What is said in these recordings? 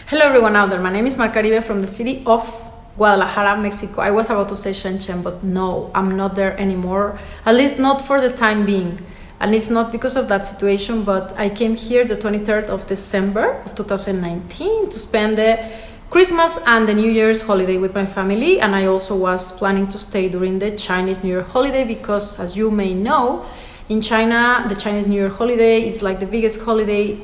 Hello everyone out there, my name is Marcarib from the city of Guadalajara, Mexico. I was about to say Shenzhen, but no, I'm not there anymore, at least not for the time being. And it's not because of that situation, but I came here the 23rd of December of 2019 to spend the Christmas and the New Year's holiday with my family. And I also was planning to stay during the Chinese New Year holiday because, as you may know, in China, the Chinese New Year holiday is like the biggest holiday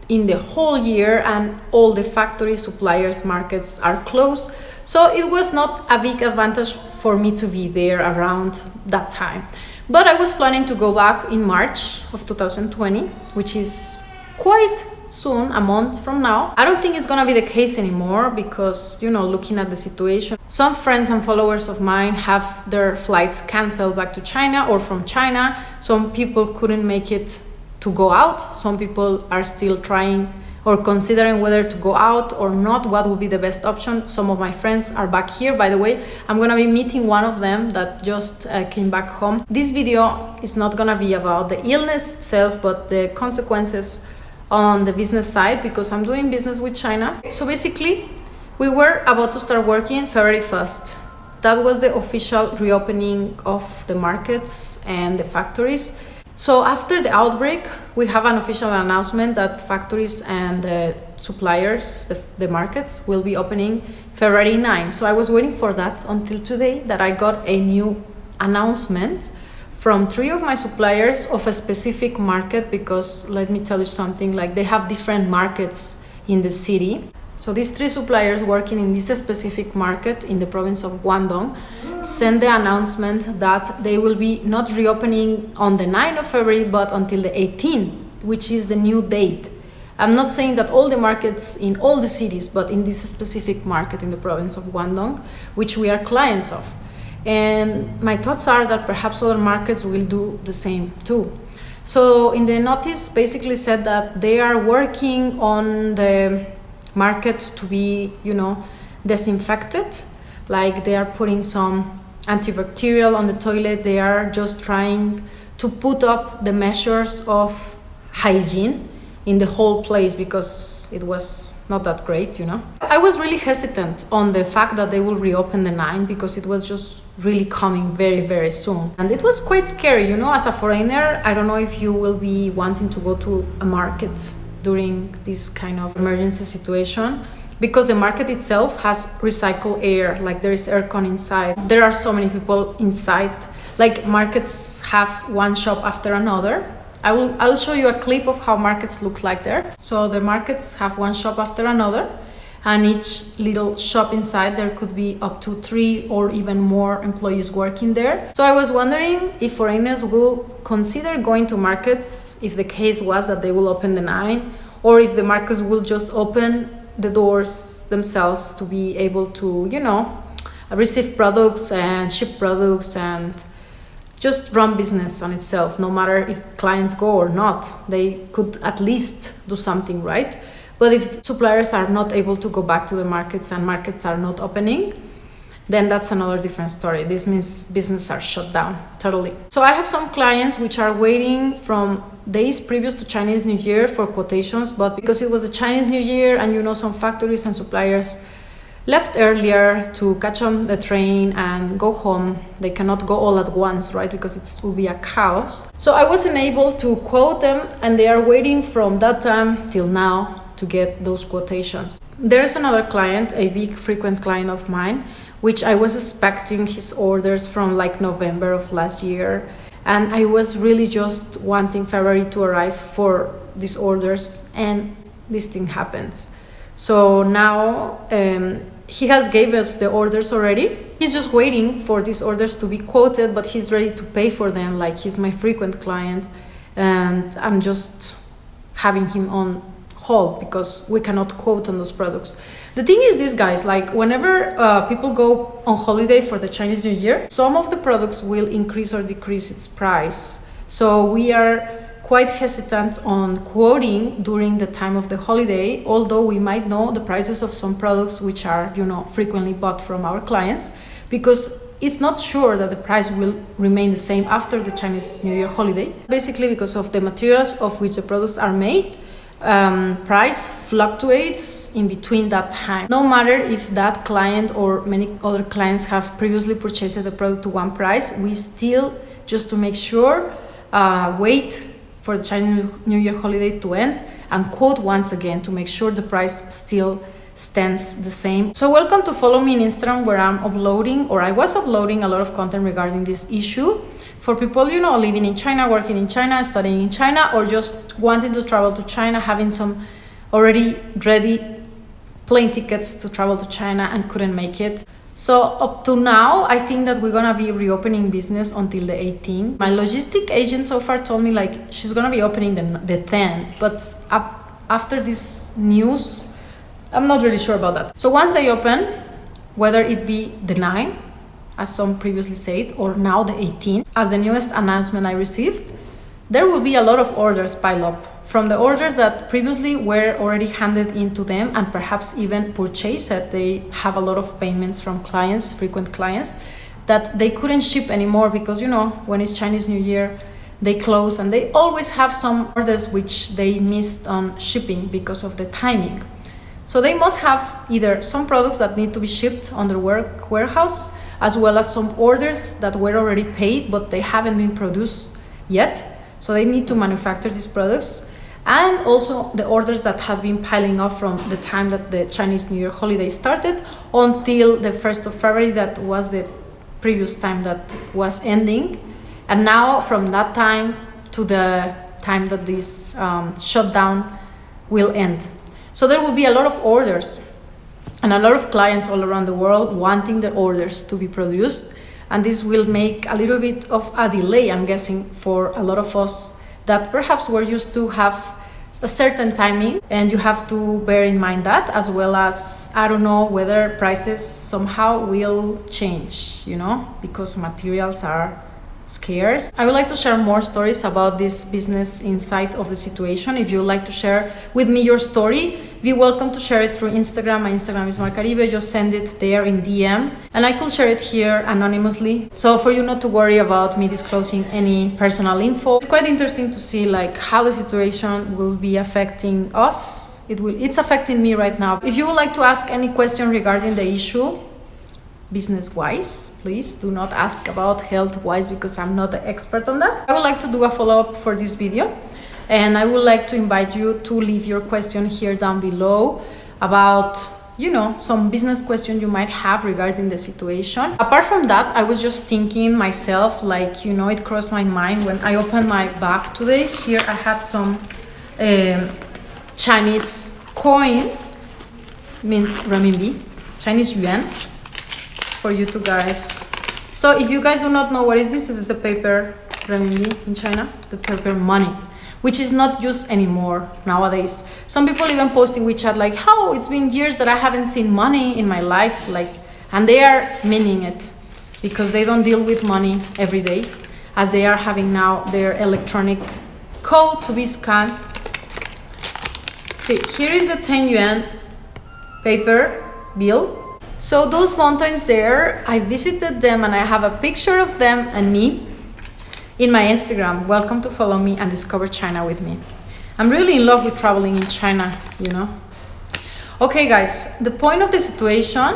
in the whole year, and all the factories, suppliers, markets are closed. So it was not a big advantage for me to be there around that time. But I was planning to go back in March of 2020, which is quite soon, a month from now. I don't think it's gonna be the case anymore because, looking at the situation, some friends and followers of mine have their flights canceled back to China or from China. Some people couldn't make it to go out. Some people are still trying or considering whether to go out or not, what would be the best option. Some of my friends are back here. By the way, I'm gonna be meeting one of them that just came back home. This video is not gonna be about the illness itself, but the consequences on the business side, because I'm doing business with China. So basically, we were about to start working February 1st. That was the official reopening of the markets and the factories. So after the outbreak, we have an official announcement that factories and suppliers, the markets, will be opening February 9. So I was waiting for that until today that I got a new announcement from 3 of my suppliers of a specific market, because let me tell you something, like they have different markets in the city. So these 3 suppliers working in this specific market in the province of Guangdong sent the announcement that they will be not reopening on the 9th of February, but until the 18th, which is the new date. I'm not saying that all the markets in all the cities, but in this specific market in the province of Guangdong, which we are clients of. And my thoughts are that perhaps other markets will do the same too. So in the notice basically said that they are working on the market to be, disinfected. Like they are putting some antibacterial on the toilet. They are just trying to put up the measures of hygiene in the whole place because it was not that great, I was really hesitant on the fact that they will reopen the 9 because it was just really coming very, very soon. And it was quite scary, as a foreigner. I don't know if you will be wanting to go to a market during this kind of emergency situation, because the market itself has recycled air, like there is aircon inside. There are so many people inside, like markets have one shop after another. I'll show you a clip of how markets look like there. So the markets have one shop after another, and each little shop inside there could be up to 3 or even more employees working there. So I was wondering if foreigners will consider going to markets if the case was that they will open the 9, or if the markets will just open the doors themselves to be able to, receive products and ship products and just run business on itself. No matter if clients go or not, they could at least do something, right? But if suppliers are not able to go back to the markets and markets are not opening, then that's another different story. This means business are shut down totally. So I have some clients which are waiting from days previous to Chinese New Year for quotations, but because it was a Chinese New Year and some factories and suppliers left earlier to catch on the train and go home, they cannot go all at once, right? Because it will be a chaos. So I wasn't able to quote them, and they are waiting from that time till now to get those quotations. There's another client, a big frequent client of mine, which I was expecting his orders from like November of last year. And I was really just wanting February to arrive for these orders, and this thing happens. So now he has gave us the orders already. He's just waiting for these orders to be quoted, but he's ready to pay for them. Like, he's my frequent client, and I'm just having him on hold because we cannot quote on those products. The thing is this, guys, like whenever people go on holiday for the Chinese New Year, some of the products will increase or decrease its price. So we are quite hesitant on quoting during the time of the holiday, although we might know the prices of some products which are, frequently bought from our clients, because it's not sure that the price will remain the same after the Chinese New Year holiday, basically because of the materials of which the products are made. price fluctuates in between that time. No matter if that client or many other clients have previously purchased the product to one price, we still, just to make sure, wait for the Chinese New Year holiday to end and quote once again to make sure the price still stands the same. So welcome to follow me on Instagram, where I'm uploading, or I was uploading, a lot of content regarding this issue for people, you know, living in China, working in China, studying in China, or just wanting to travel to China, having some already ready plane tickets to travel to China and couldn't make it. So up to now, I think that we're gonna be reopening business until the 18th. My logistic agent so far told me like she's gonna be opening the 10th, but after this news, I'm not really sure about that. So once they open, whether it be the 9th, as some previously said, or now the 18th, as the newest announcement I received, there will be a lot of orders pile up. From the orders that previously were already handed into them and perhaps even purchased, that they have a lot of payments from clients, frequent clients, that they couldn't ship anymore because, you know, when it's Chinese New Year, they close and they always have some orders which they missed on shipping because of the timing. So they must have either some products that need to be shipped on their warehouse, as well as some orders that were already paid but they haven't been produced yet. So they need to manufacture these products. And also the orders that have been piling up from the time that the Chinese New Year holiday started until the 1st of February, that was the previous time that was ending. And now from that time to the time that this shutdown will end. So there will be a lot of orders and a lot of clients all around the world wanting the orders to be produced. And this will make a little bit of a delay, I'm guessing, for a lot of us that perhaps were used to have a certain timing. And you have to bear in mind that, as well as, I don't know whether prices somehow will change, you know, because materials are scarce. I would like to share more stories about this business insight of the situation. If you would like to share with me your story, be welcome to share it through Instagram. My Instagram is marcarib. Just send it there in DM and I could share it here anonymously. So for you not to worry about me disclosing any personal info. It's quite interesting to see like how the situation will be affecting us. It's affecting me right now. If you would like to ask any question regarding the issue, business-wise, please do not ask about health-wise because I'm not the expert on that. I would like to do a follow-up for this video, and I would like to invite you to leave your question here down below about, you know, some business question you might have regarding the situation. Apart from that, I was just thinking myself, like, you know, it crossed my mind when I opened my bag today. Here I had some Chinese coin, means renminbi, Chinese yuan, for you two guys. So if you guys do not know what is this is a paper renminbi in China, the paper money, which is not used anymore nowadays. Some people even post in WeChat like, how it's been years that I haven't seen money in my life, like, and they are meaning it because they don't deal with money every day, as they are having now their electronic code to be scanned. See, here is the 10 yuan paper bill. So those mountains there, I visited them and I have a picture of them and me in my Instagram. Welcome to follow me and discover China with me. I'm really in love with traveling in China, you know. Okay guys, the point of the situation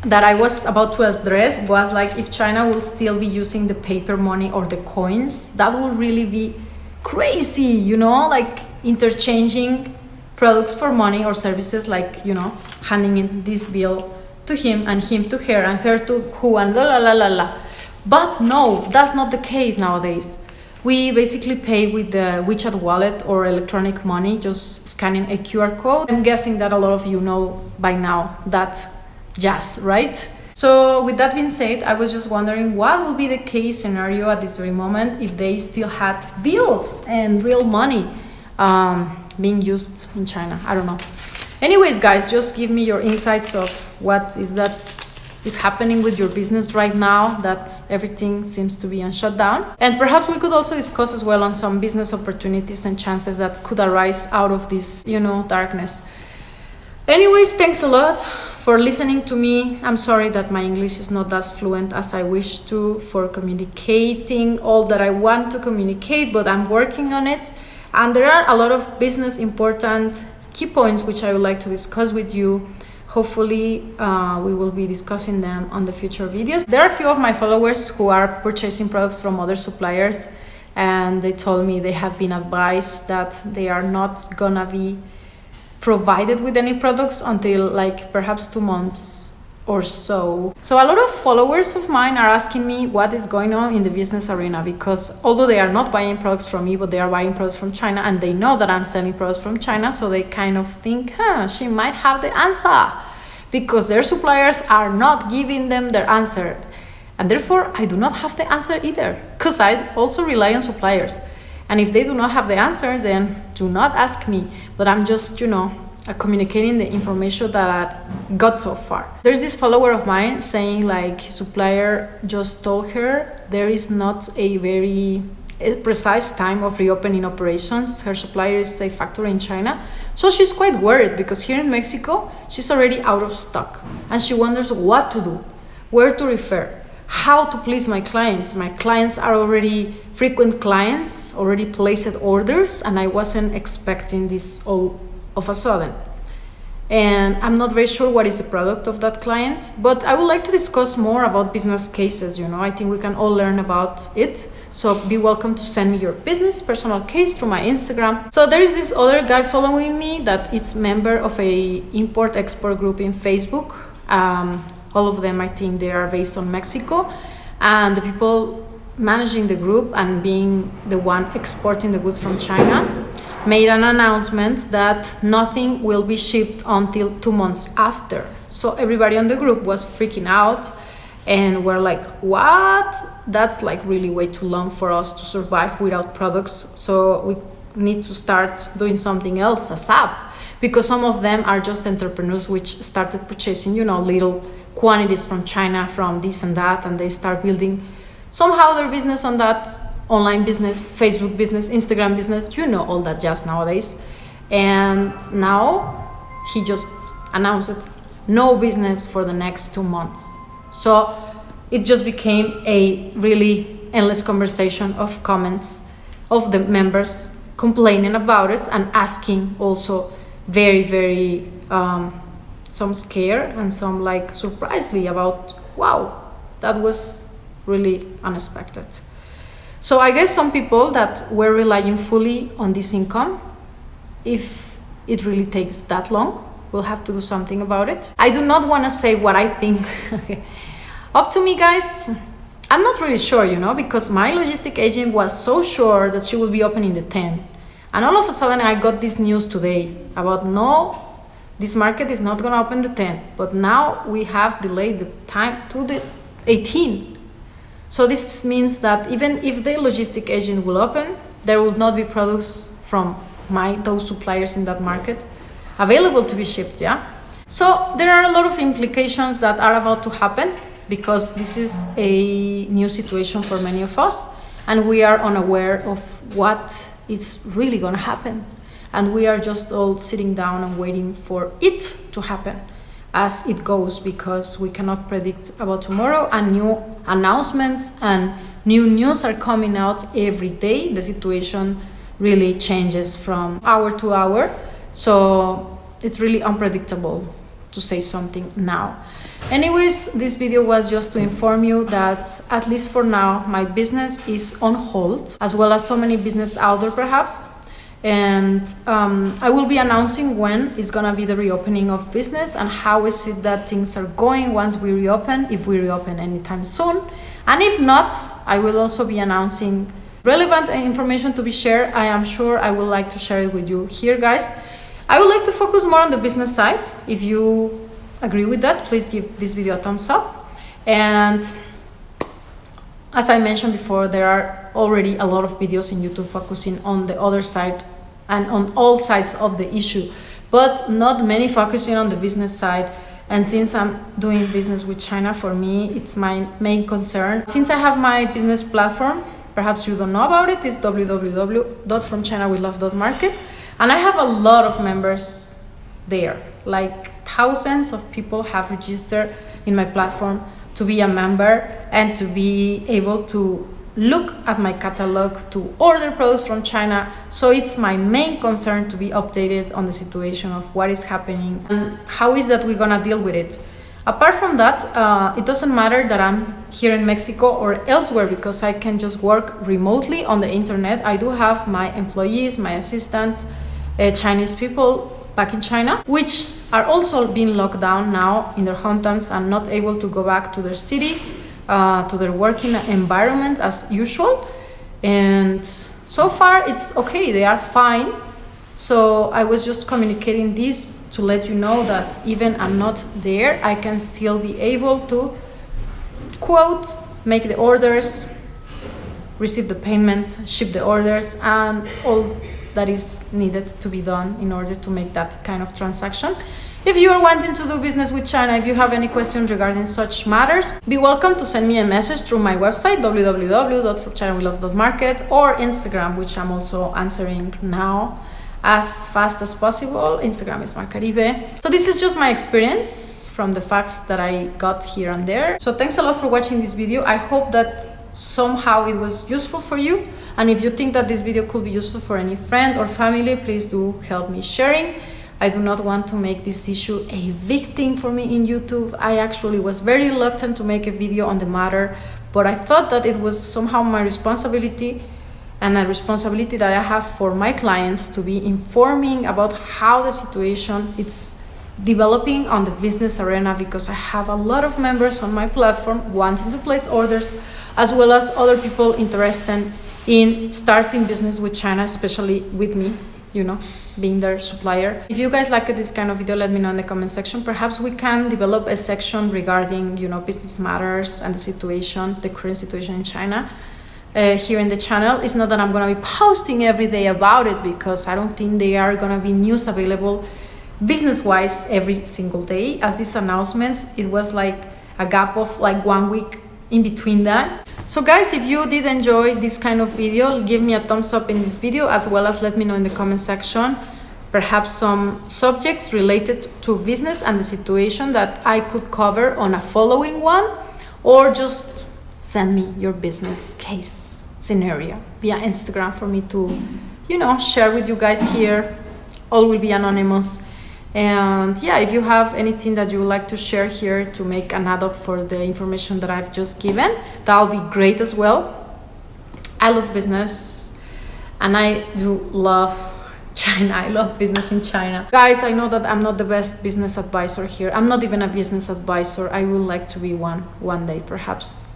that I was about to address was like, if China will still be using the paper money or the coins, that will really be crazy, you know, like interchanging products for money or services, like, you know, handing in this bill to him and him to her and her to who and la la la la. But no, that's not the case nowadays. We basically pay with the WeChat wallet or electronic money, just scanning a QR code. I'm guessing that a lot of you know by now that jazz, right? So with that being said, I was just wondering what will be the case scenario at this very moment if they still had bills and real money being used in China. I don't know. Anyways, guys, just give me your insights of what is happening with your business right now, that everything seems to be on shutdown. And perhaps we could also discuss as well on some business opportunities and chances that could arise out of this, you know, darkness. Anyways, thanks a lot for listening to me. I'm sorry that my English is not as fluent as I wish to for communicating all that I want to communicate, but I'm working on it. And there are a lot of business important key points which I would like to discuss with you. Hopefully we will be discussing them on the future videos. There are a few of my followers who are purchasing products from other suppliers, and they told me they have been advised that they are not gonna be provided with any products until like perhaps 2 months or so. So a lot of followers of mine are asking me what is going on in the business arena, because although they are not buying products from me, but they are buying products from China, and they know that I'm selling products from China, so they kind of think, she might have the answer, because their suppliers are not giving them their answer. And therefore, I do not have the answer either, because I also rely on suppliers. And if they do not have the answer, then do not ask me. But I'm just, communicating the information that I got so far. There's this follower of mine saying like his supplier just told her there is not a very precise time of reopening operations. Her supplier is a factory in China. So she's quite worried, because here in Mexico, she's already out of stock. And she wonders what to do, where to refer, how to please my clients. My clients are already frequent clients, already placed orders, and I wasn't expecting this all of a sudden. And I'm not very sure what is the product of that client, but I would like to discuss more about business cases. I think we can all learn about it. So be welcome to send me your business personal case through my Instagram. So there is this other guy following me that is member of a import-export group in Facebook. All of them, I think they are based on Mexico, and the people managing the group and being the one exporting the goods from China made an announcement that nothing will be shipped until 2 months after. So everybody on the group was freaking out, and we're like, what? That's like really way too long for us to survive without products. So we need to start doing something else ASAP, because some of them are just entrepreneurs which started purchasing, little quantities from China, from this and that, and they start building somehow their business on that. Online business, Facebook business, Instagram business, all that jazz nowadays. And now he just announced no business for the next 2 months. So it just became a really endless conversation of comments of the members complaining about it and asking also very, very some scare and some like surprisingly about, wow, that was really unexpected. So I guess some people that were relying fully on this income, if it really takes that long, we'll have to do something about it. I do not want to say what I think. Up to me, guys. I'm not really sure, because my logistic agent was so sure that she will be opening the 10th. And all of a sudden I got this news today about no, this market is not going to open the 10th. But now we have delayed the time to the 18th. So this means that even if the logistic agent will open, there will not be products from those suppliers in that market available to be shipped, yeah? So there are a lot of implications that are about to happen, because this is a new situation for many of us, and we are unaware of what is really going to happen. And we are just all sitting down and waiting for it to happen as it goes, because we cannot predict about tomorrow, and new announcements and new news are coming out every day. The situation really changes from hour to hour, so it's really unpredictable to say something now. Anyways, this video was just to inform you that at least for now my business is on hold, as well as so many business out there perhaps. And I will be announcing when it's gonna be the reopening of business and how is it that things are going once we reopen, if we reopen anytime soon. And if not, I will also be announcing relevant information to be shared. I am sure I would like to share it with you here, guys. I would like to focus more on the business side. If you agree with that, please give this video a thumbs up. And as I mentioned before, there are already a lot of videos in YouTube focusing on the other side and on all sides of the issue, but not many focusing on the business side. And since I'm doing business with China, for me, it's my main concern. Since I have my business platform, perhaps you don't know about it, it's www.fromchinawithlove.market. And I have a lot of members there, like thousands of people have registered in my platform to be a member and to be able to look at my catalog, to order products from China. So it's my main concern to be updated on the situation of what is happening and how is that we're gonna deal with it. Apart from that, it doesn't matter that I'm here in Mexico or elsewhere because I can just work remotely on the internet. I do have my employees, my assistants, Chinese people back in China, which are also being locked down now in their hometowns and not able to go back to their city, to their working environment as usual. And so far it's okay, they are fine. So I was just communicating this to let you know that even I'm not there, I can still be able to, quote, make the orders, receive the payments, ship the orders, and all that is needed to be done in order to make that kind of transaction. If you are wanting to do business with China, if you have any questions regarding such matters, be welcome to send me a message through my website, www.forchinawelove.market, or Instagram, which I'm also answering now as fast as possible. Instagram is marcarib. So this is just my experience from the facts that I got here and there. So thanks a lot for watching this video. I hope that somehow it was useful for you. And if you think that this video could be useful for any friend or family, please do help me sharing. I do not want to make this issue a big thing for me in YouTube. I actually was very reluctant to make a video on the matter, but I thought that it was somehow my responsibility and a responsibility that I have for my clients to be informing about how the situation is developing on the business arena, because I have a lot of members on my platform wanting to place orders, as well as other people interested in starting business with China, especially with me, you know, being their supplier. If you guys like this kind of video, let me know in the comment section. Perhaps we can develop a section regarding, you know, business matters and the situation, the current situation in China. Here in the channel, it's not that I'm gonna be posting every day about it, because I don't think there are gonna be news available business-wise every single day. As these announcements, it was like a gap of like 1 week in between that. So guys, if you did enjoy this kind of video, give me a thumbs up in this video, as well as let me know in the comment section perhaps some subjects related to business and the situation that I could cover on a following one, or just send me your business case scenario via Instagram for me to, you know, share with you guys here. All will be anonymous. And yeah, if you have anything that you would like to share here to make an add-up for the information that I've just given, that would be great as well. I love business and I do love China. I love business in China. Guys, I know that I'm not the best business advisor here. I'm not even a business advisor. I would like to be one day. Perhaps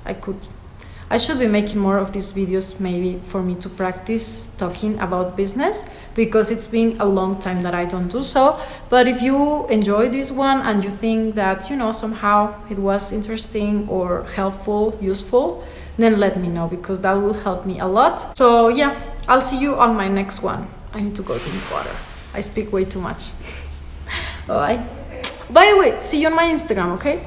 I should be making more of these videos, maybe for me to practice talking about business, because it's been a long time that I don't do so. But if you enjoy this one and you think that, you know, somehow it was interesting or helpful, useful, then let me know, because that will help me a lot. So yeah, I'll see you on my next one. I need to go drink water. I speak way too much. Bye. By the way, see you on my Instagram, okay?